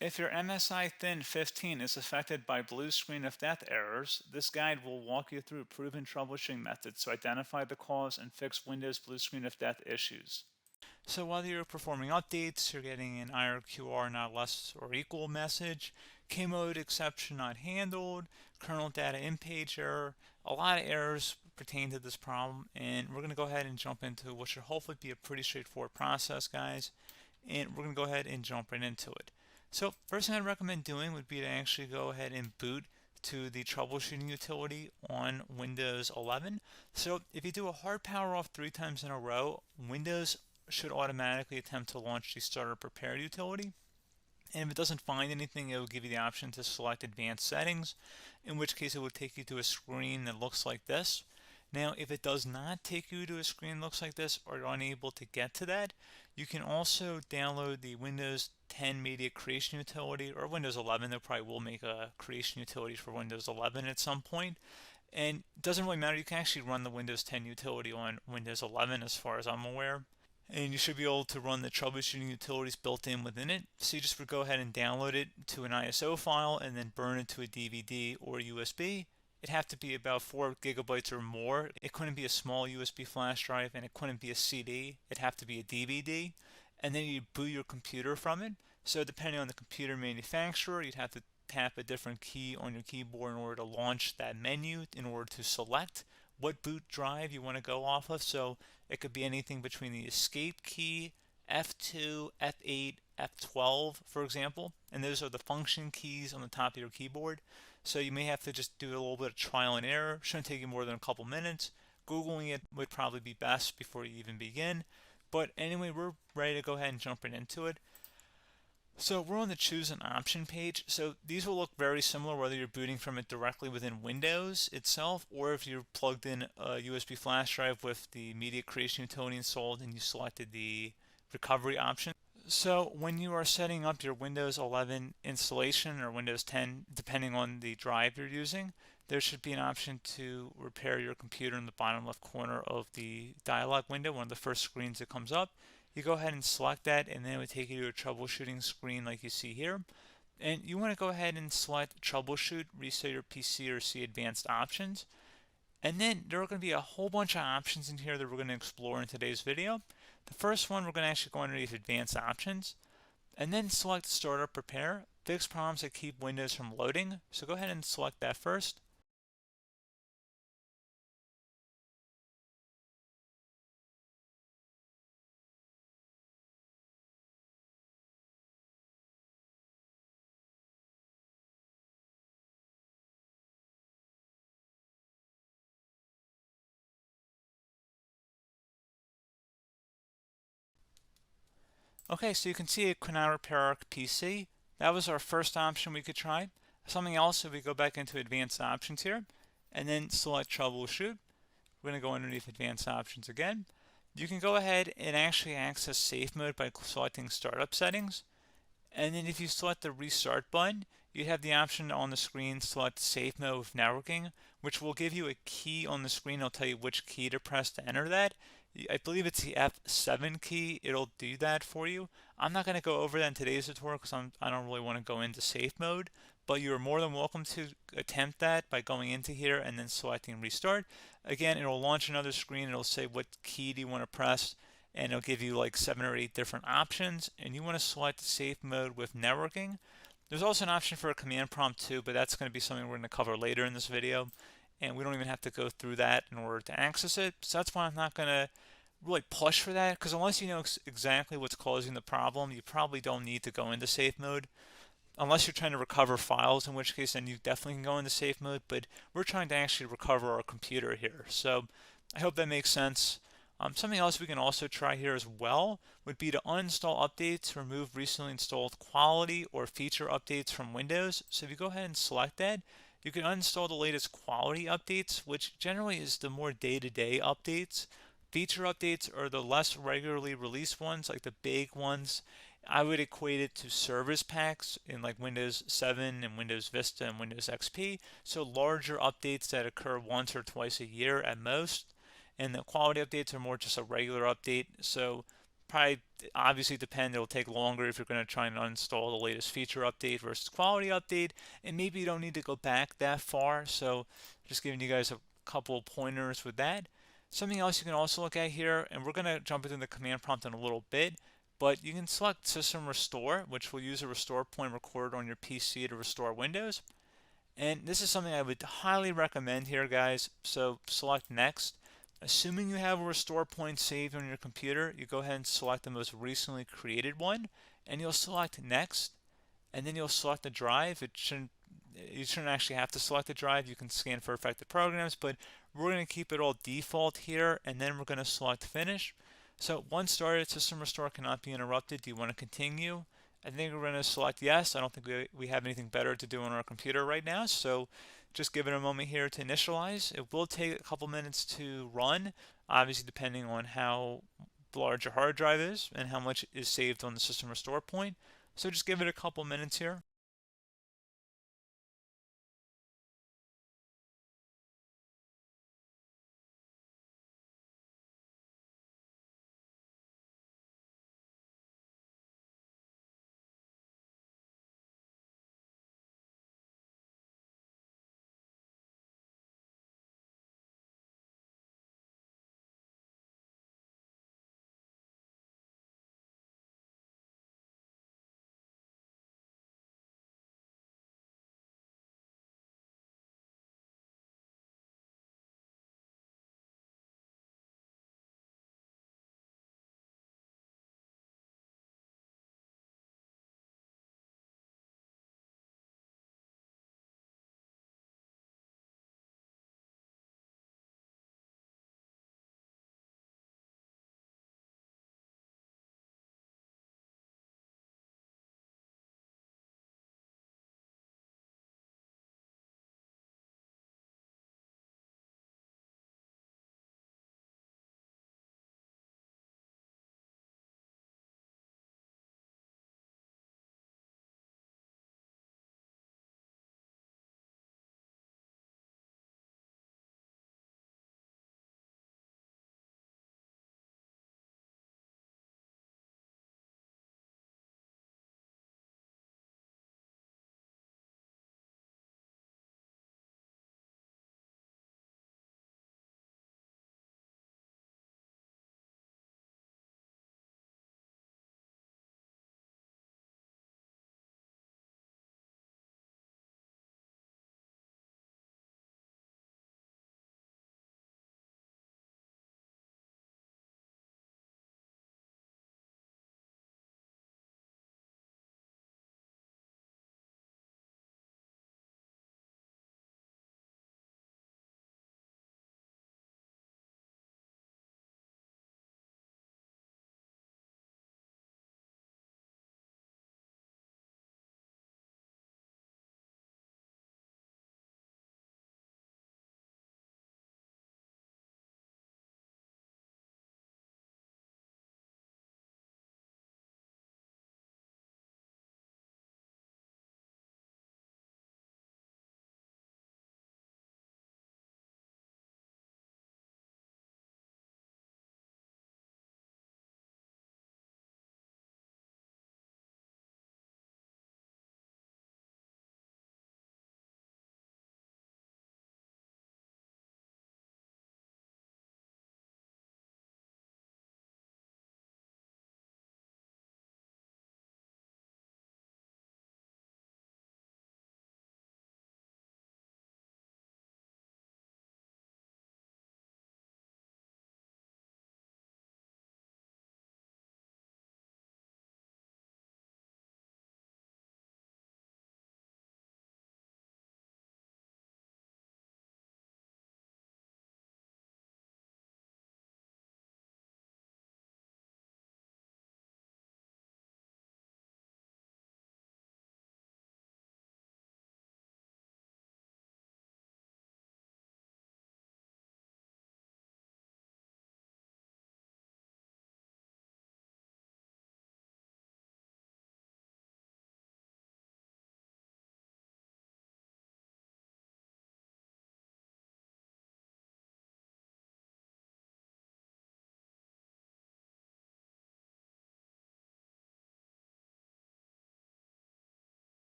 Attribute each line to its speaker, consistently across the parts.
Speaker 1: If your MSI Thin 15 is affected by blue screen of death errors, this guide will walk you through proven troubleshooting methods to identify the cause and fix Windows blue screen of death issues. So whether you're performing updates, you're getting an IRQR not less or equal message, K-mode exception not handled, kernel data in-page error, a lot of errors pertain to this problem, and we're going to go ahead and jump into what should hopefully be a pretty straightforward process, guys, and we're going to go ahead and jump right into it. So first thing I'd recommend doing would be to actually go ahead and boot to the troubleshooting utility on Windows 11. So if you do a hard power off 3 times in a row, Windows should automatically attempt to launch the starter prepared utility. And if it doesn't find anything, it will give you the option to select advanced settings, in which case it will take you to a screen that looks like this. Now, if it does not take you to a screen that looks like this, or you're unable to get to that, you can also download the Windows 10 Media Creation Utility, or Windows 11. They probably will make a creation utility for Windows 11 at some point. And it doesn't really matter, you can actually run the Windows 10 utility on Windows 11 as far as I'm aware. And you should be able to run the troubleshooting utilities built in within it. So you just would go ahead and download it to an ISO file and then burn it to a DVD or USB. It'd have to be about 4 gigabytes or more. It couldn't be a small USB flash drive, and it couldn't be a CD. It'd have to be a DVD. And then you boot your computer from it. So depending on the computer manufacturer, you'd have to tap a different key on your keyboard in order to launch that menu, in order to select what boot drive you want to go off of. So it could be anything between the escape key, F2, F8, F12, for example, and those are the function keys on the top of your keyboard. So you may have to just do a little bit of trial and error. Shouldn't take you more than a couple minutes. Googling it would probably be best before you even begin. But anyway, we're ready to go ahead and jump right into it. So we're on the choose an option page. So these will look very similar whether you're booting from it directly within Windows itself, or if you're plugged in a USB flash drive with the media creation utility installed and you selected the recovery option. So when you are setting up your Windows 11 installation or Windows 10, depending on the drive you're using, there should be an option to repair your computer in the bottom left corner of the dialog window, one of the first screens that comes up. You go ahead and select that, and then it would take you to a troubleshooting screen like you see here. And you want to go ahead and select troubleshoot, reset your PC, or see advanced options. And then there are going to be a whole bunch of options in here that we're going to explore in today's video. The first one, we're going to actually go underneath advanced options, and then select startup repair, fix problems that keep Windows from loading. So go ahead and select that first. Okay, so you can see it could not repair our PC. That was our first option we could try. Something else, if we go back into advanced options here, and then select troubleshoot, we're going to go underneath advanced options again. You can go ahead and actually access safe mode by selecting startup settings. And then if you select the restart button, you have the option on the screen, select safe mode with networking, which will give you a key on the screen. It'll tell you which key to press to enter that. I believe it's the F7 key. It'll do that for you. I'm not going to go over that in today's tutorial because I don't really want to go into safe mode, but you're more than welcome to attempt that by going into here and then selecting restart. Again, it'll launch another screen. It'll say what key do you want to press, and it'll give you like 7 or 8 different options, and you want to select safe mode with networking. There's also an option for a command prompt too, but that's going to be something we're going to cover later in this video, and we don't even have to go through that in order to access it. So that's why I'm not going to really push for that, because unless you know exactly what's causing the problem, you probably don't need to go into safe mode. Unless you're trying to recover files, in which case then you definitely can go into safe mode, but we're trying to actually recover our computer here. So I hope that makes sense. Something else we can also try here as well would be to uninstall updates, remove recently installed quality or feature updates from Windows. So if you go ahead and select that, you can uninstall the latest quality updates, which generally is the more day-to-day updates. Feature updates are the less regularly released ones, like the big ones. I would equate it to service packs in like Windows 7 and Windows Vista and Windows XP. So larger updates that occur once or twice a year at most. And the quality updates are more just a regular update. So probably obviously depend. It'll take longer if you're going to try and uninstall the latest feature update versus quality update, and maybe you don't need to go back that far. So just giving you guys a couple of pointers with that. Something else you can also look at here, and we're going to jump into the command prompt in a little bit, but you can select System Restore, which will use a restore point recorded on your PC to restore Windows. And this is something I would highly recommend here, guys. So select Next. Assuming you have a restore point saved on your computer, you go ahead and select the most recently created one, and you'll select Next, and then you'll select the drive. You shouldn't actually have to select the drive. You can scan for affected programs, but we're going to keep it all default here, and then we're going to select Finish. So once started, System Restore cannot be interrupted. Do you want to continue? I think we're going to select yes. I don't think we have anything better to do on our computer right now, so just give it a moment here to initialize. It will take a couple minutes to run, obviously depending on how large your hard drive is and how much is saved on the System Restore point. So just give it a couple minutes here.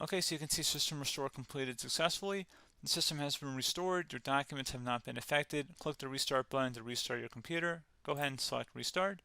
Speaker 1: Okay, so you can see system restore completed successfully. The system has been restored. Your documents have not been affected. Click the restart button to restart your computer. Go ahead and select restart.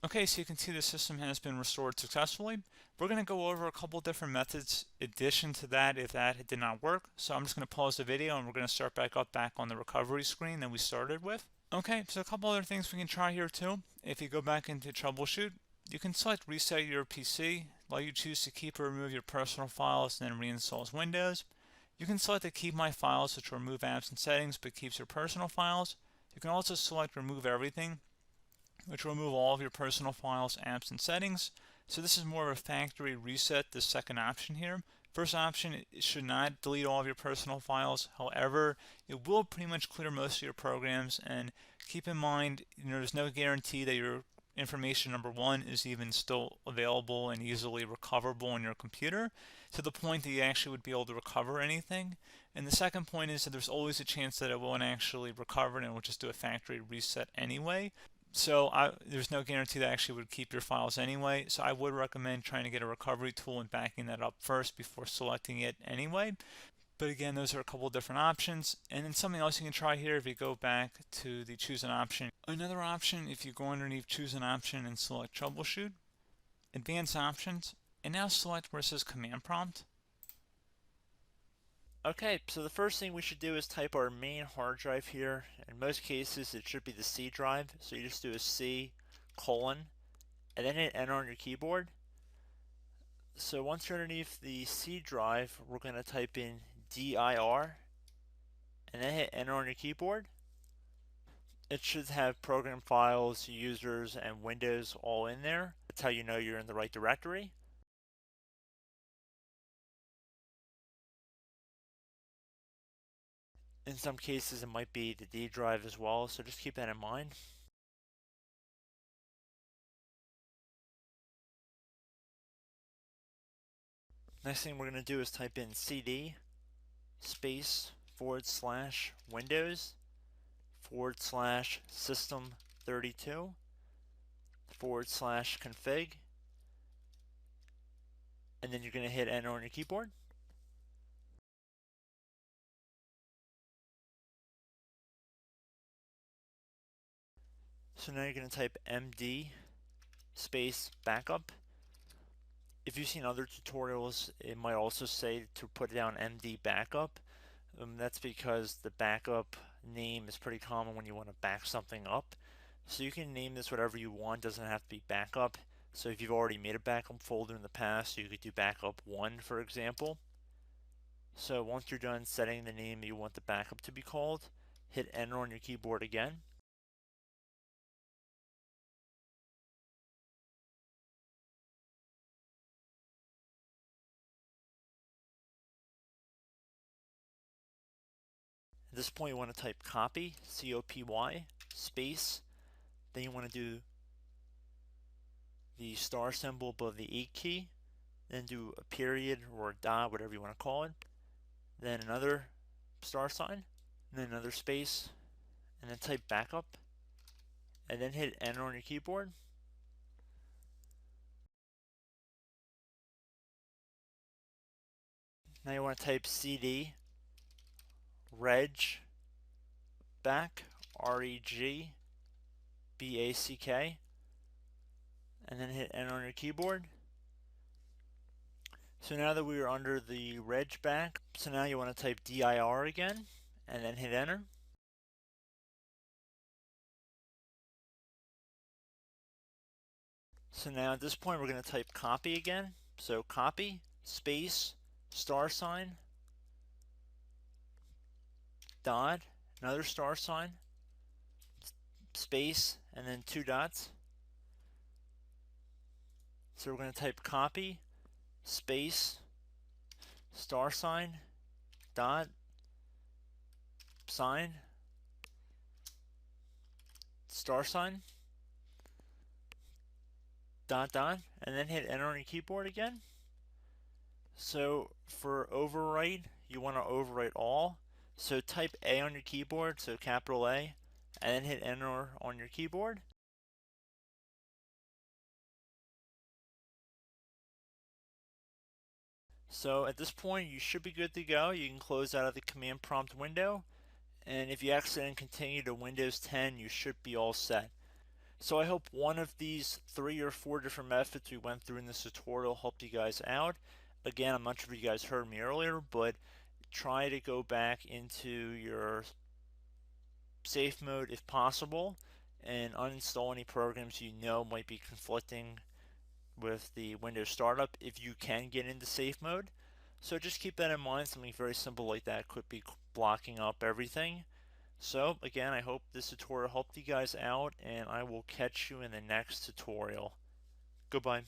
Speaker 1: Okay, so you can see the system has been restored successfully. We're going to go over a couple different methods in addition to that if that did not work. So I'm just going to pause the video and we're going to start back up on the recovery screen that we started with. Okay, so a couple other things we can try here too. If you go back into troubleshoot, you can select reset your PC, while you choose to keep or remove your personal files and then reinstalls Windows. You can select to keep my files, which will remove apps and settings but keeps your personal files. You can also select remove everything, which will remove all of your personal files, apps, and settings. So this is more of a factory reset, the second option here. First option, it should not delete all of your personal files. However, it will pretty much clear most of your programs. And keep in mind, there's no guarantee that your information, number one, is even still available and easily recoverable on your computer to the point that you actually would be able to recover anything. And the second point is that there's always a chance that it won't actually recover and it will just do a factory reset anyway. So there's no guarantee that actually would keep your files anyway. So I would recommend trying to get a recovery tool and backing that up first before selecting it anyway. But again, those are a couple of different options. And then something else you can try here if you go back to the choose an option. Another option, if you go underneath choose an option and select troubleshoot, advanced options, and now select where it says command prompt.
Speaker 2: Okay, so the first thing we should do is type our main hard drive here. In most cases, it should be the C drive. So you just do a C colon and then hit enter on your keyboard. So once you're underneath the C drive, we're going to type in dir and then hit enter on your keyboard. It should have program files, users, and Windows all in there. That's how you know you're in the right directory. In some cases, it might be the D drive as well, so just keep that in mind. Next thing we're going to do is type in cd space /Windows /system32 /config, and then you're going to hit enter on your keyboard. So now you're going to type md space backup. If you've seen other tutorials, it might also say to put down md backup. That's because the backup name is pretty common when you want to back something up. So you can name this whatever you want, doesn't have to be backup. So if you've already made a backup folder in the past, you could do backup 1, for example. So once you're done setting the name you want the backup to be called, hit enter on your keyboard again. At this point you want to type copy, C-O-P-Y, space, then you want to do the star symbol above the 8 key, then do a period or a dot, whatever you want to call it, then another star sign, and then another space, and then type backup, and then hit enter on your keyboard. Now you want to type cd reg back, R-E-G-B-A-C-K, and then hit enter on your keyboard. So now that we are under the reg back, so now you want to type dir again, and then hit enter. So now at this point we're going to type copy again. So copy, space, star sign, dot, another star sign, space, and then 2 dots. So we're going to type copy, space, star sign, dot, sign, star sign, dot dot, and then hit enter on your keyboard again. So for overwrite, you want to overwrite all. So type A on your keyboard, so capital A, and then hit enter on your keyboard. So at this point, you should be good to go. You can close out of the command prompt window, and if you accidentally continue to Windows 10, you should be all set. So I hope one of these 3 or 4 different methods we went through in this tutorial helped you guys out. Again, I'm not sure if you guys heard me earlier, but try to go back into your safe mode if possible and uninstall any programs you know might be conflicting with the Windows startup if you can get into safe mode. So just keep that in mind. Something very simple like that could be blocking up everything. So again, I hope this tutorial helped you guys out, and I will catch you in the next tutorial. Goodbye.